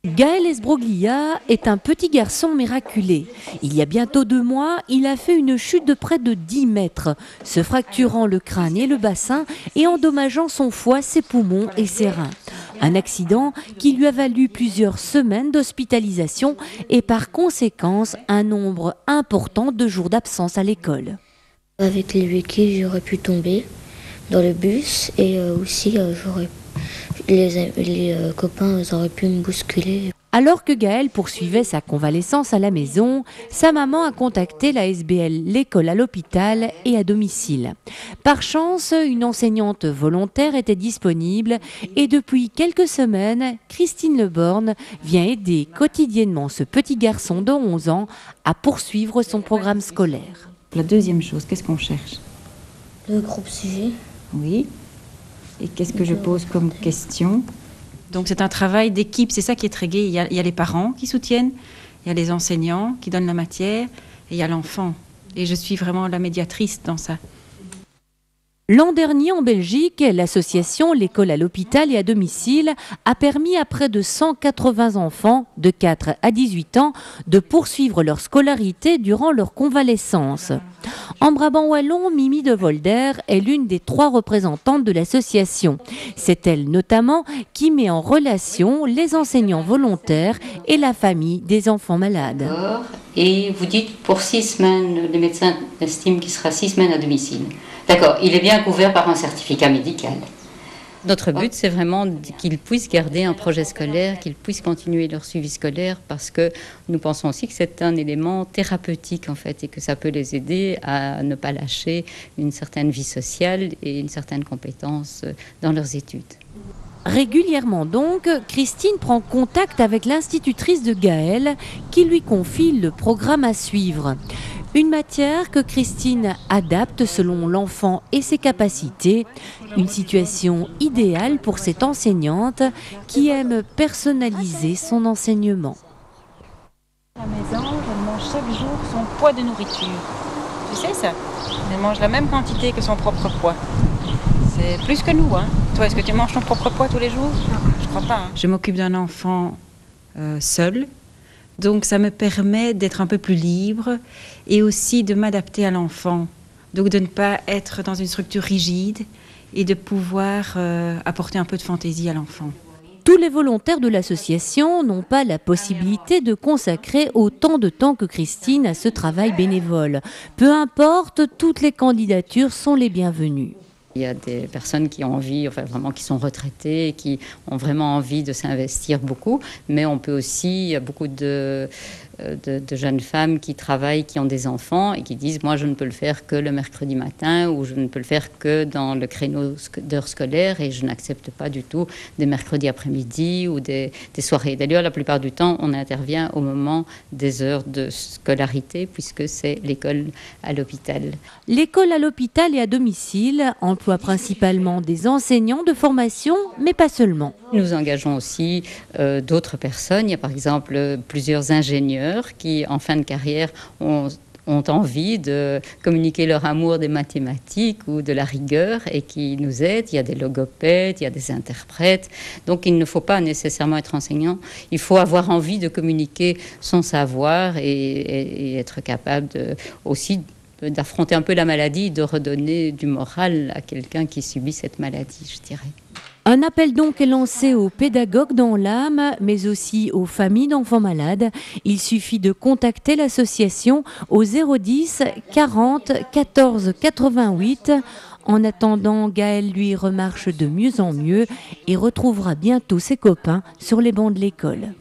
Gaël Esbroglia est un petit garçon miraculé. Il y a bientôt 2 mois, il a fait une chute de près de 10 mètres, se fracturant le crâne et le bassin et endommageant son foie, ses poumons et ses reins. Un accident qui lui a valu plusieurs semaines d'hospitalisation et par conséquence un nombre important de jours d'absence à l'école. Avec les béquilles, j'aurais pu tomber dans le bus et aussi les copains auraient pu me bousculer. Alors que Gaël poursuivait sa convalescence à la maison, sa maman a contacté la SBL L'école à l'hôpital et à domicile. Par chance, une enseignante volontaire était disponible et depuis quelques semaines, Christine Leborne vient aider quotidiennement ce petit garçon de 11 ans à poursuivre son programme scolaire. La deuxième chose, qu'est-ce qu'on cherche? Le groupe sujet. Oui. Et qu'est-ce que je pose comme question? Donc c'est un travail d'équipe, c'est ça qui est très gai. Il y a les parents qui soutiennent, il y a les enseignants qui donnent la matière, et il y a l'enfant. Et je suis vraiment la médiatrice dans ça. L'an dernier, en Belgique, l'association L'école à l'hôpital et à domicile a permis à près de 180 enfants de 4 à 18 ans de poursuivre leur scolarité durant leur convalescence. En Brabant wallon, Mimi de Volder est l'une des 3 représentantes de l'association. C'est elle notamment qui met en relation les enseignants volontaires et la famille des enfants malades. Et vous dites pour 6 semaines, les médecins estiment qu'il sera 6 semaines à domicile. D'accord, il est bien couvert par un certificat médical. Notre but, c'est vraiment qu'ils puissent garder un projet scolaire, qu'ils puissent continuer leur suivi scolaire, parce que nous pensons aussi que c'est un élément thérapeutique, en fait, et que ça peut les aider à ne pas lâcher une certaine vie sociale et une certaine compétence dans leurs études. Régulièrement donc, Christine prend contact avec l'institutrice de Gaël qui lui confie le programme à suivre. Une matière que Christine adapte selon l'enfant et ses capacités. Une situation idéale pour cette enseignante qui aime personnaliser son enseignement. À la maison, elle mange chaque jour son poids de nourriture. Tu sais ça? Elle mange la même quantité que son propre poids. C'est plus que nous, hein. Toi, est-ce que tu manges ton propre poids tous les jours? Non, je crois pas. Hein. Je m'occupe d'un enfant seul. Donc ça me permet d'être un peu plus libre et aussi de m'adapter à l'enfant. Donc de ne pas être dans une structure rigide et de pouvoir apporter un peu de fantaisie à l'enfant. Tous les volontaires de l'association n'ont pas la possibilité de consacrer autant de temps que Christine à ce travail bénévole. Peu importe, toutes les candidatures sont les bienvenues. Il y a des personnes qui ont envie, enfin vraiment qui sont retraitées, qui ont vraiment envie de s'investir beaucoup, mais on peut aussi, il y a beaucoup de jeunes femmes qui travaillent, qui ont des enfants et qui disent « moi je ne peux le faire que le mercredi matin ou je ne peux le faire que dans le créneau d'heures scolaires et je n'accepte pas du tout des mercredis après-midi ou des soirées ». D'ailleurs, la plupart du temps, on intervient au moment des heures de scolarité puisque c'est l'école à l'hôpital. L'école à l'hôpital et à domicile emploie principalement des enseignants de formation, mais pas seulement. Nous engageons aussi d'autres personnes. Il y a par exemple plusieurs ingénieurs qui, en fin de carrière, ont envie de communiquer leur amour des mathématiques ou de la rigueur et qui nous aident. Il y a des logopèdes, il y a des interprètes. Donc il ne faut pas nécessairement être enseignant. Il faut avoir envie de communiquer son savoir et être capable aussi d'affronter un peu la maladie, de redonner du moral à quelqu'un qui subit cette maladie, je dirais. Un appel donc est lancé aux pédagogues dans l'âme, mais aussi aux familles d'enfants malades. Il suffit de contacter l'association au 010 40 14 88. En attendant, Gaël lui remarche de mieux en mieux et retrouvera bientôt ses copains sur les bancs de l'école.